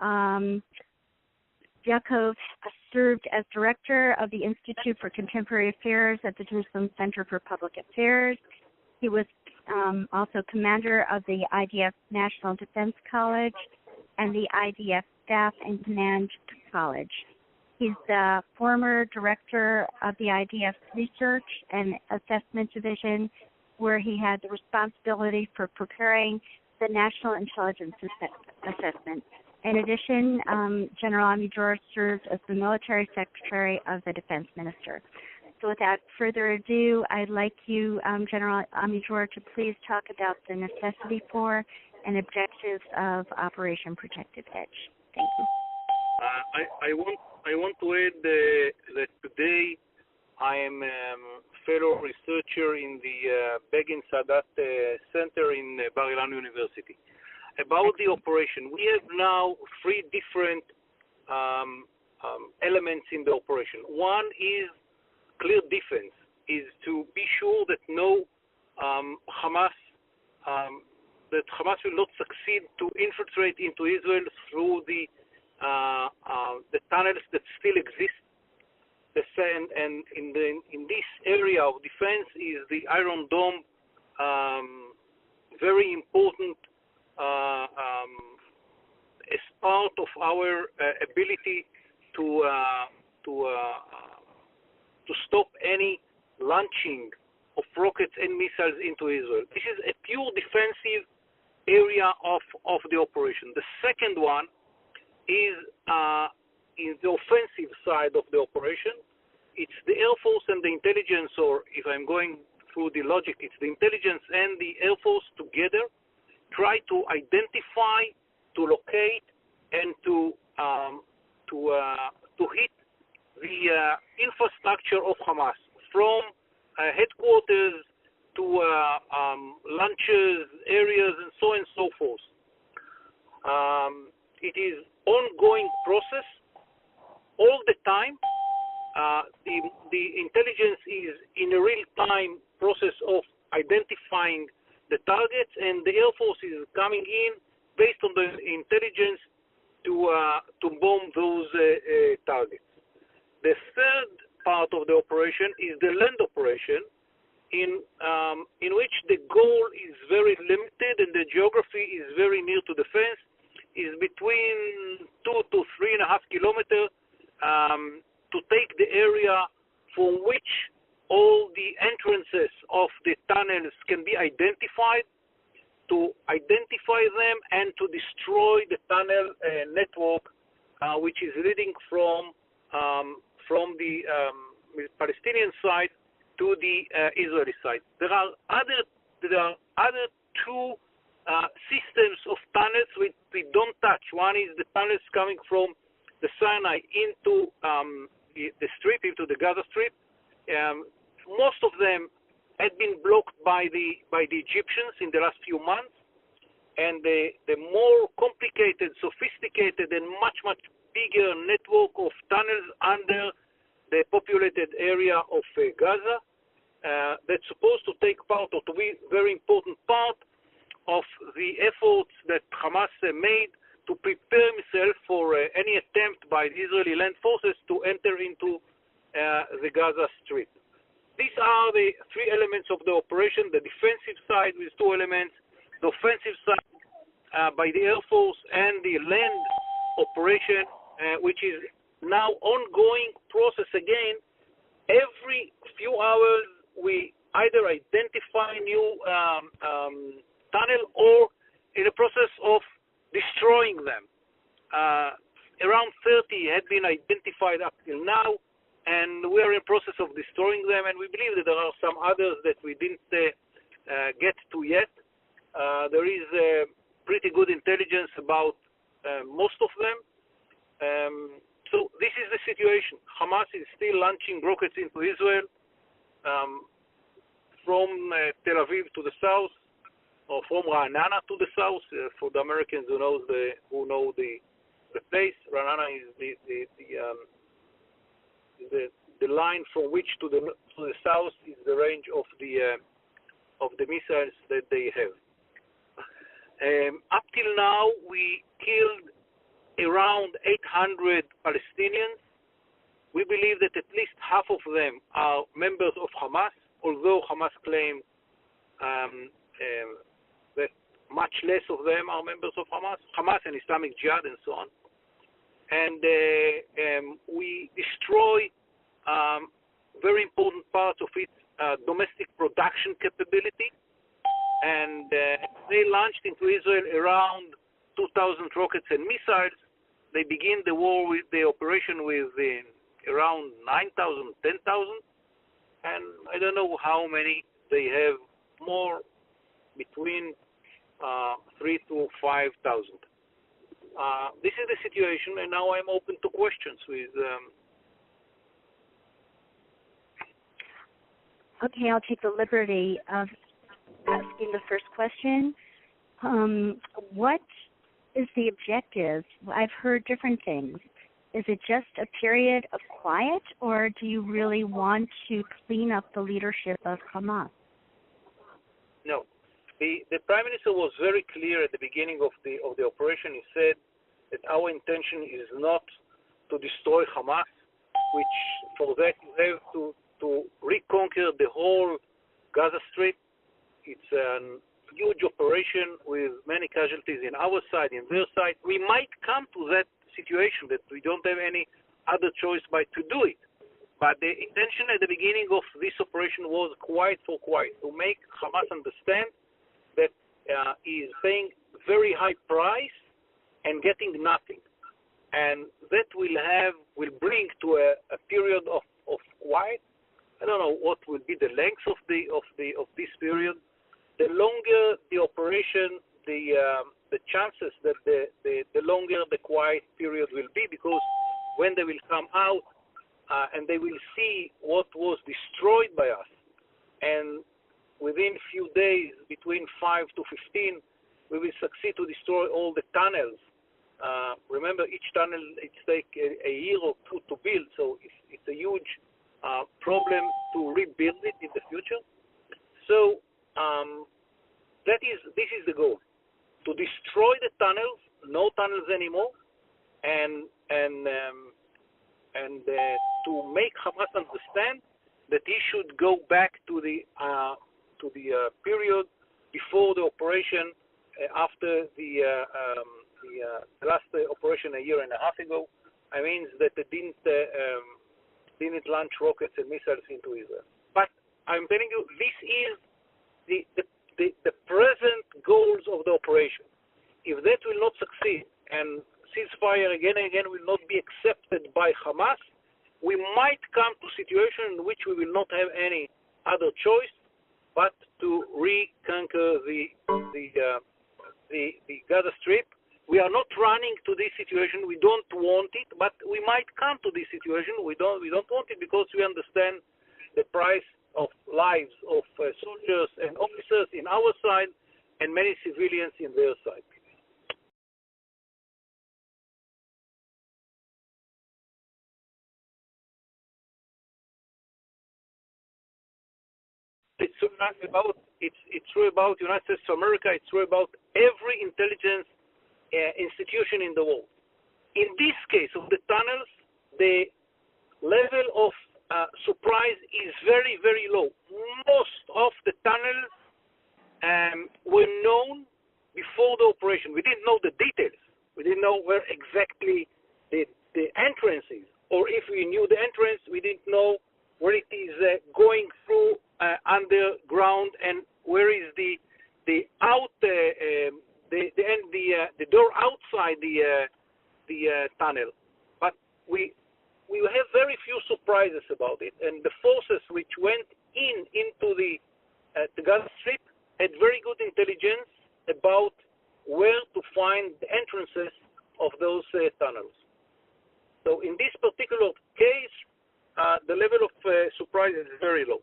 Yaakov served as director of the Institute for Contemporary Affairs at the Jerusalem Center for Public Affairs. He was also commander of the IDF National Defense College and the IDF Staff and Command College. He's the former director of the IDF Research and Assessment Division, where he had the responsibility for preparing the National Intelligence Assessment. In addition, General Amidror served as the military secretary of the defense minister. So without further ado, I'd like you, General Amidror, to please talk about the necessity for and objectives of Operation Protective Edge. Thank you. I want to add that today I am fellow researcher in the Begin Sadat Center in Bar-Ilan University. About the operation, we have now three different elements in the operation. One is clear defense, is to be sure that no Hamas will not succeed to infiltrate into Israel through the tunnels that still exist. And in this area of defense is the Iron Dome, very important as part of our ability to stop any launching of rockets and missiles into Israel. This is a pure defensive area of the operation. The second one is in the offensive side of the operation. It's the Air Force and the intelligence, or if I'm going through the logic, it's the intelligence and the Air Force together try to identify, to locate, and to hit the infrastructure of Hamas, from headquarters to launches, areas, and so on and so forth. It is ongoing process all the time. The intelligence is in a real-time process of identifying the targets, and the Air Force is coming in based on the intelligence to bomb those targets. The third part of the operation is the land operation, in which the goal is very limited and the geography is very near to the fence, is between 2 to 3.5 kilometers, to take the area from which all the entrances of the tunnels can be identified, to identify them and to destroy the tunnel network, which is leading from the Palestinian side to the Israeli side. There are other two systems of tunnels which we don't touch. One is the tunnels coming from the Sinai into the strip, into the Gaza Strip. Most of them had been blocked by the Egyptians in the last few months, and the more complicated, sophisticated, and much bigger network of tunnels under the populated area of Gaza that's supposed to take part, or to be a very important part of the efforts that Hamas made to prepare himself for any attempt by the Israeli land forces to enter into the Gaza Strip. These are the three elements of the operation: the defensive side with two elements, the offensive side by the Air Force, and the land operation, which is now ongoing process again. Every few hours we either identify new tunnel or in the process of destroying them. Around 30 had been identified up till now, and we are in process of destroying them, and we believe that there are some others that we didn't get to yet. There is pretty good intelligence about most of them. So this is the situation. Hamas is still launching rockets into Israel from Tel Aviv to the south, or from Ra'anana to the south. For the Americans who know the place, Ra'anana is the line from which to the south is the range of the missiles that they have. Up till now, we killed around 800 Palestinians. We believe that at least half of them are members of Hamas, although Hamas claims that much less of them are members of Hamas and Islamic Jihad and so on. And we destroy very important parts of its domestic production capability. And they launched into Israel around 2,000 rockets and missiles. They begin the war with the operation with around 9,000, 10,000. And I don't know how many they have more, between 3,000 to 5,000. This is the situation, and now I'm open to questions with. Okay, I'll take the liberty of asking the first question. What is the objective? I've heard different things. Is it just a period of quiet, or do you really want to clean up the leadership of Hamas? No. The Prime Minister was very clear at the beginning of the operation. He said that our intention is not to destroy Hamas, which for that you have to reconquer the whole Gaza Strip. It's a huge operation with many casualties in our side, in their side. We might come to that situation that we don't have any other choice but to do it. But the intention at the beginning of this operation was quiet, to make Hamas understand that he is paying very high price and getting nothing. And that will bring to a period of quiet. I don't know what will be the length of this period. The longer the operation, the chances that the longer the quiet period will be, because when they will come out and they will see what was destroyed by us, and within a few days, between 5 to 15, we will succeed to destroy all the tunnels. Remember, each tunnel it takes a year or two to build, so it's a huge problem to rebuild it in the future. So this is the goal: to destroy the tunnels, no tunnels anymore, and to make Hamas understand that he should go back to the period before the operation, after the last operation a year and a half ago. I mean that they didn't launch rockets and missiles into Israel. But I'm telling you, this is the present goals of the operation. If that will not succeed and ceasefire again and again will not be accepted by Hamas, we might come to a situation in which we will not have any other choice but to reconquer the Gaza Strip. We are not running to this situation. We don't want it, but we might come to this situation. We don't want it because we understand the price of lives of soldiers and officers in our side and many civilians in their side. It's true about United States of America. It's true about every intelligence institution in the world. In this case of the tunnels, the level of surprise is very, very low. Most of the tunnels were known before the operation. We didn't know the details. We didn't know where exactly the entrance is. Or if we knew the entrance, we didn't know where it is going through underground and where is the door outside the tunnel. But we have very few surprises about it, and the forces which went into the Gaza Strip had very good intelligence about where to find the entrances of those tunnels. So in this particular case, the level of surprise is very low.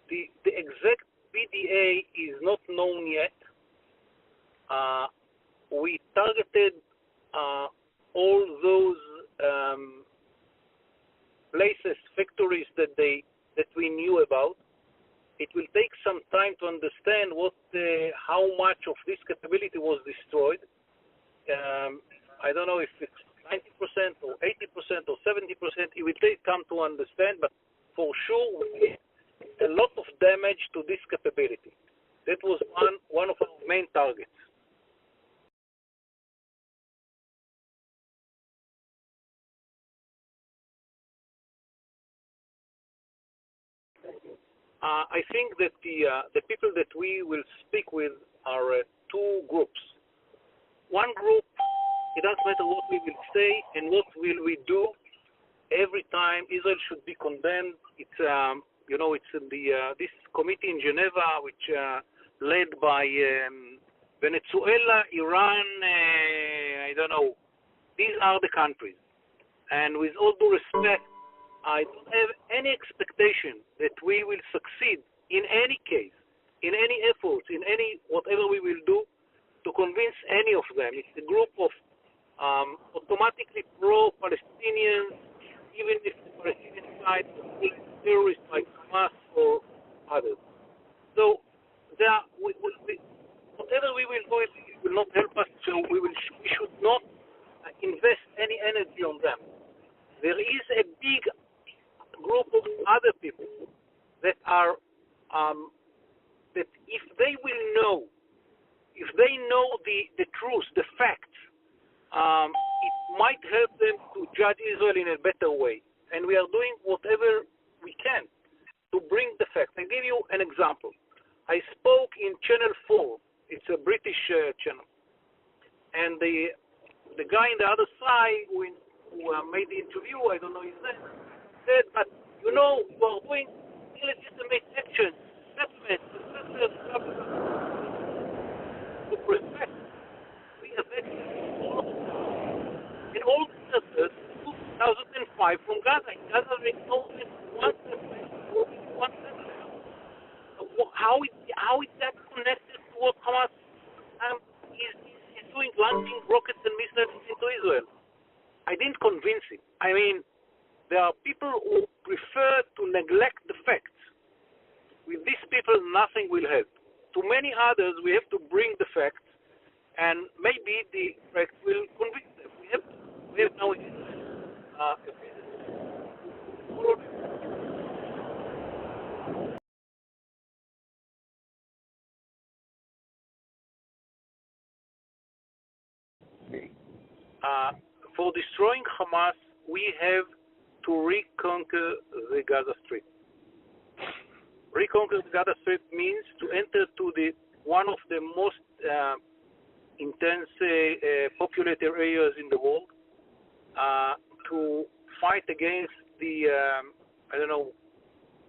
The exact PDA is not known yet. We targeted all those places, factories that we knew about. it will take some time to understand how much of this capability was destroyed. I don't know if it's 90% or 80% or 70%. It will take time to understand, but for sure, a lot of damage to this capability. That was one of our main targets. I think that the people that we will speak with are two groups. One group, it doesn't matter what we will say and what will we do. Every time Israel should be condemned. It's it's in this committee in Geneva, which led by Venezuela, Iran. I don't know. These are the countries, and with all due respect, I don't have any expectation that we will succeed in any case, in any efforts, in any whatever we will do to convince any of them. It's a group of automatically pro-Palestinians, even if the Palestinian side is terrorists like Hamas or others. So whatever we will do, it will not help us. So we should not invest any energy on them. There is a big group of other people that are that if they know the truth, the facts, it might help them to judge Israel in a better way. And we are doing whatever we can to bring the facts. I give you an example. I spoke in Channel 4. It's a British channel, and the guy on the other side who made the interview, I don't know his name, said, but you are doing illegitimate action, with respect. We have in all cases, 2005 from Gaza. Gaza is only one how is that connected to what Hamas is doing, launching rockets and missiles into Israel? I didn't convince him. I mean, there are people who prefer to neglect the facts. With these people, nothing will help. To many others, we have to bring the facts, and maybe the facts will convince them. We have now for destroying Hamas, we have to reconquer the Gaza Strip. Reconquer the Gaza Strip means to enter to one of the most intense populated areas in the world, to fight against the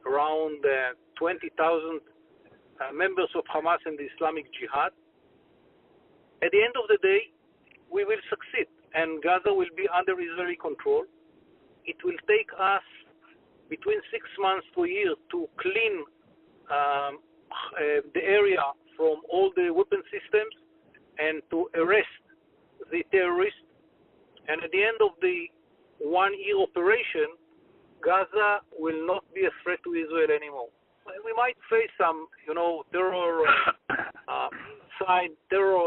around 20,000 members of Hamas and the Islamic Jihad. At the end of the day, we will succeed, and Gaza will be under Israeli control. It will take us between 6 months to a year to clean the area from all the weapon systems and to arrest the terrorists. And at the end of the 1-year operation, Gaza will not be a threat to Israel anymore. We might face some, terror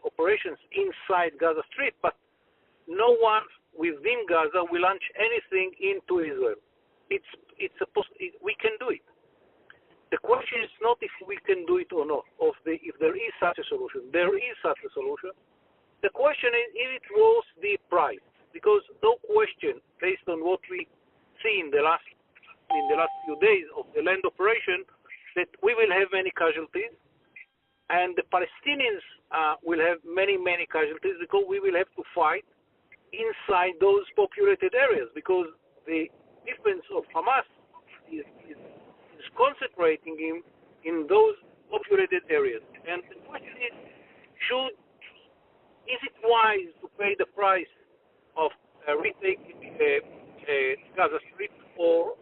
operations inside Gaza Strip, but no one within Gaza will launch anything into Israel. We can do it. The question is not if we can do it or not, if there is such a solution. There is such a solution. The question is if it was the price, because no question, based on what we see in the last few days of the land operation, that we will have many casualties, and the Palestinians will have many casualties, because we will have to fight inside those populated areas, because the defense of Hamas is concentrating in those populated areas. And the question is, is it wise to pay the price of retaking Gaza Strip, or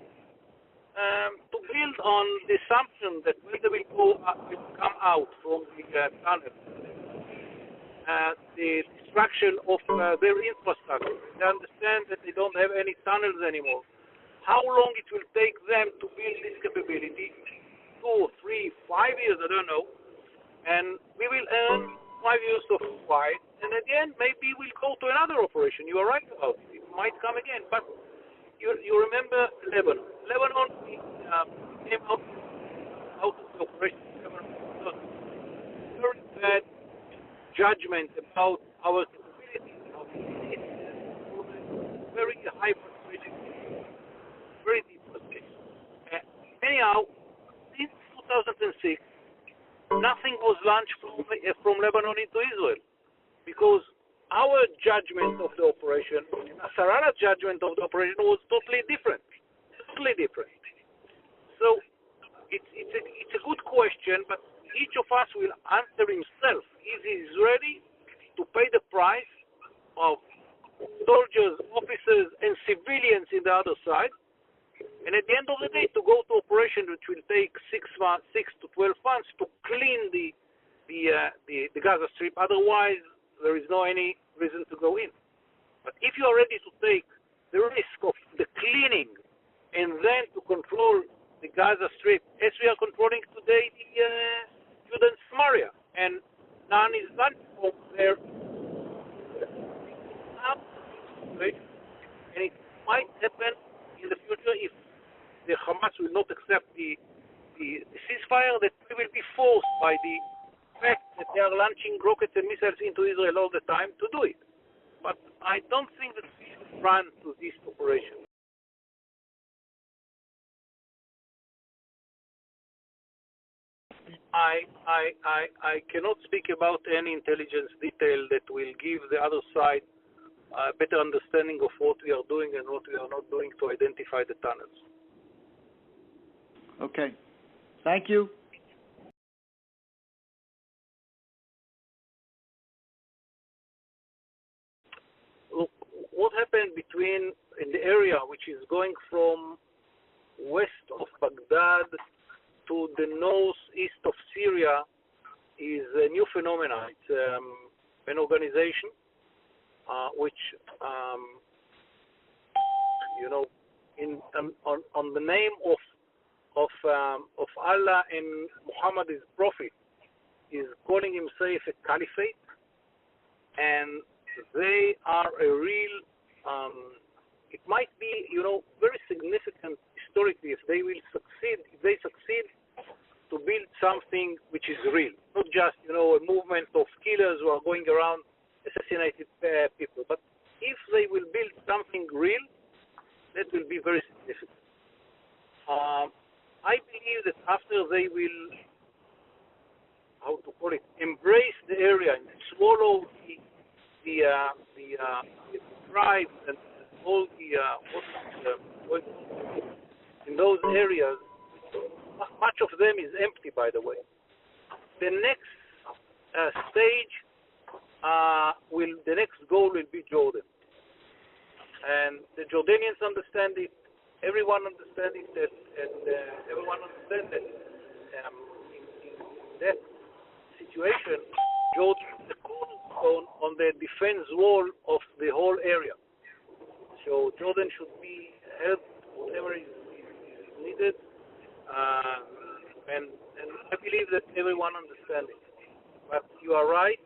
to build on the assumption that when they will come out from the tunnel, the destruction of their infrastructure? They understand that they don't have any tunnels anymore. How long it will take them to build this capability, 2, 3, 5 years, I don't know, and we will earn 5 years of quiet, and at the end, maybe we'll go to another operation. You are right about it. It might come again, but you remember Lebanon. Lebanon came out of the operation. Very bad judgment about our capabilities, very high frustration, very deep frustration. Anyhow, since 2006, nothing was launched from Lebanon into Israel, because our judgment of the operation, Nasrallah's judgment of the operation was totally different. So it's a good question, but each of us will answer himself if he is ready to pay the price of soldiers, officers, and civilians in the other side, and at the end of the day to go to operation which will take 6 to 12 months to clean the Gaza Strip. Otherwise, there is no any reason to go in. But if you are ready to take the risk of the cleaning and then to control the Gaza Strip as we are controlling today the Jordan Samaria, and none is done from there, and it might happen in the future if the Hamas will not accept the ceasefire, that we will be forced by the fact that they are launching rockets and missiles into Israel all the time to do it. But I don't think that we should run to this operation. I cannot speak about any intelligence detail that will give the other side a better understanding of what we are doing and what we are not doing to identify the tunnels. Okay. Thank you. Look, what happened in the area which is going from west of Baghdad to the northeast of Syria is a new phenomenon. It's an organization which, on the name of Allah and Muhammad, his prophet, is calling himself a caliphate, and they are a real. It might be, very significant historically if they will succeed. If they succeed to build something which is real, not just a movement of killers who are going around assassinating people, but if they will build something real, that will be very significant. I believe that after they will, embrace the area and swallow the tribes and all in those areas, much of them is empty, by the way. The next stage the next goal will be Jordan, and the Jordanians understand it. Everyone understands it, and everyone understands that in that situation, Jordan is the cornerstone on the defense wall of the whole area. So Jordan should be helped whatever is needed, and I believe that everyone understands it. But you are right.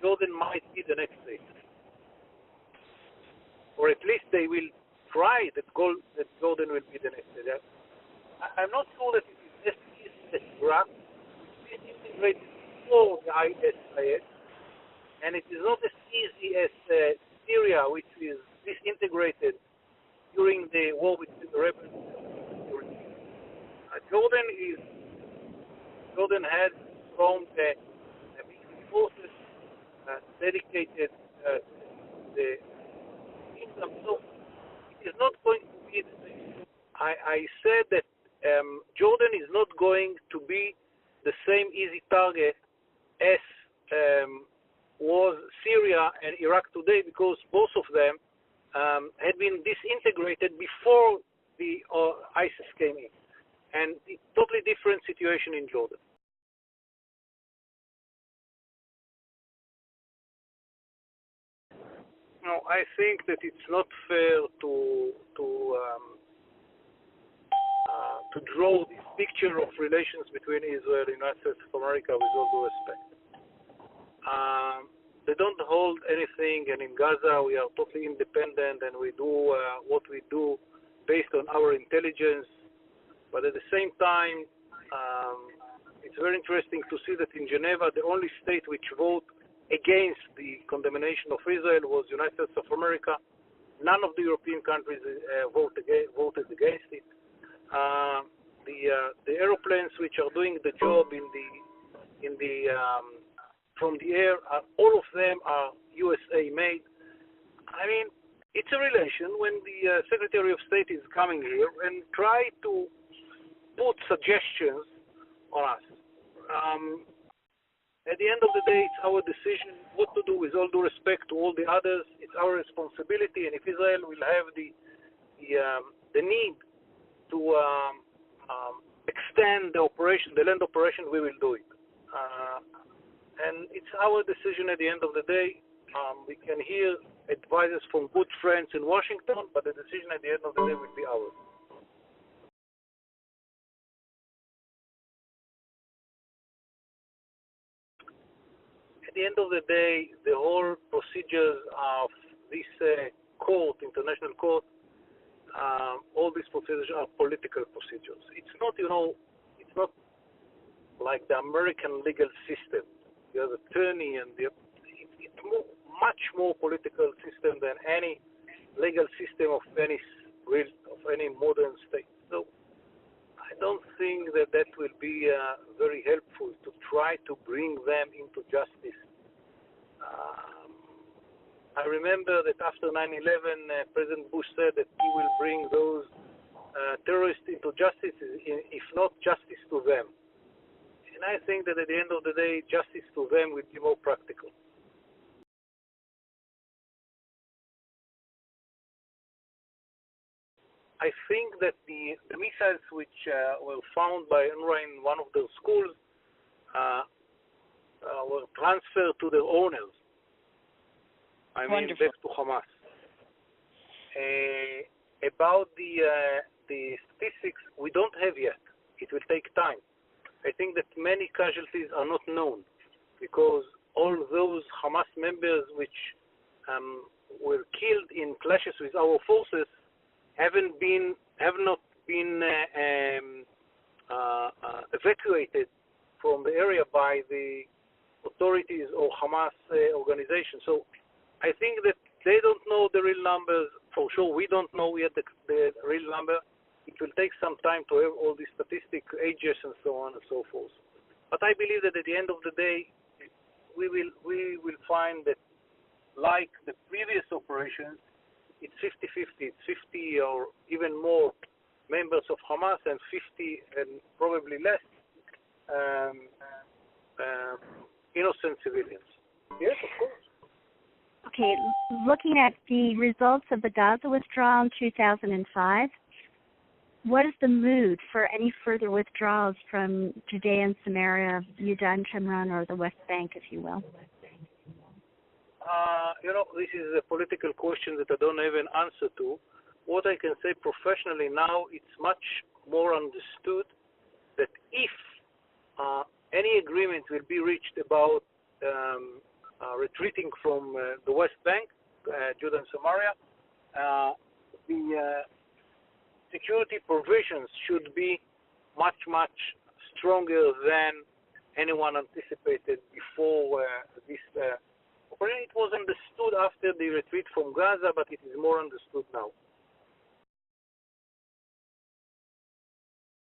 Jordan might be the next stage, or at least they will try that Jordan will be the next stage. I'm not sure that it is as easy as Iraq, which is integrated before the ISIS, and it is not as easy as Syria, which is disintegrated during the war between the rebels. Jordan has formed a big forces dedicated to the kingdom. So it is not going to be the same. I said that Jordan is not going to be the same easy target as was Syria and Iraq today, because both of them had been disintegrated before the ISIS came in, and a totally different situation in Jordan. No, I think that it's not fair to draw this picture of relations between Israel and the United States of America, with all due respect. They don't hold anything, and in Gaza we are totally independent, and we do what we do based on our intelligence. But at the same time, it's very interesting to see that in Geneva, the only state which voted against the condemnation of Israel was the United States of America. None of the European countries voted against it. The aeroplanes which are doing the job from the air, all of them are USA made. I mean, it's a relation when the Secretary of State is coming here and try to put suggestions on us. At the end of the day, it's our decision what to do. With all due respect to all the others, it's our responsibility. And if Israel will have the need to extend the operation, the land operation, we will do it. And it's our decision at the end of the day. We can hear advices from good friends in Washington, but the decision at the end of the day will be ours. At the end of the day, the whole procedures of this international court, all these procedures are political procedures. It's not, it's not like the American legal system. You have attorney, and it's much more political system than any legal system of any modern state. So I don't think that will be very helpful to try to bring them into justice. I remember that after 9/11, President Bush said that he will bring those terrorists into justice, if not justice to them. And I think that at the end of the day, justice to them will be more practical. I think that the missiles which were found by UNRWA in one of their schools were transferred to their owners. I mean, back to Hamas. About the statistics, we don't have yet. It will take time. I think that many casualties are not known because all those Hamas members which were killed in clashes with our forces have not been evacuated from the area by the authorities or Hamas organization. So I think that they don't know the real numbers. For sure, we don't know yet the real number. It will take some time to have all these statistic ages and so on and so forth. But I believe that at the end of the day, we will find that, like the previous operations, it's 50-50. It's 50 or even more members of Hamas and 50 and probably less innocent civilians. Yes, of course. Okay, looking at the results of the Gaza withdrawal in 2005, what is the mood for any further withdrawals from Judea and Samaria, Judah and Shomron, or the West Bank, if you will? This is a political question that I don't have an answer to. What I can say professionally now, it's much more understood that if any agreement will be reached about retreating from the West Bank, Judah and Samaria, the security provisions should be much, much stronger than anyone anticipated before this operation. It was understood after the retreat from Gaza, but it is more understood now.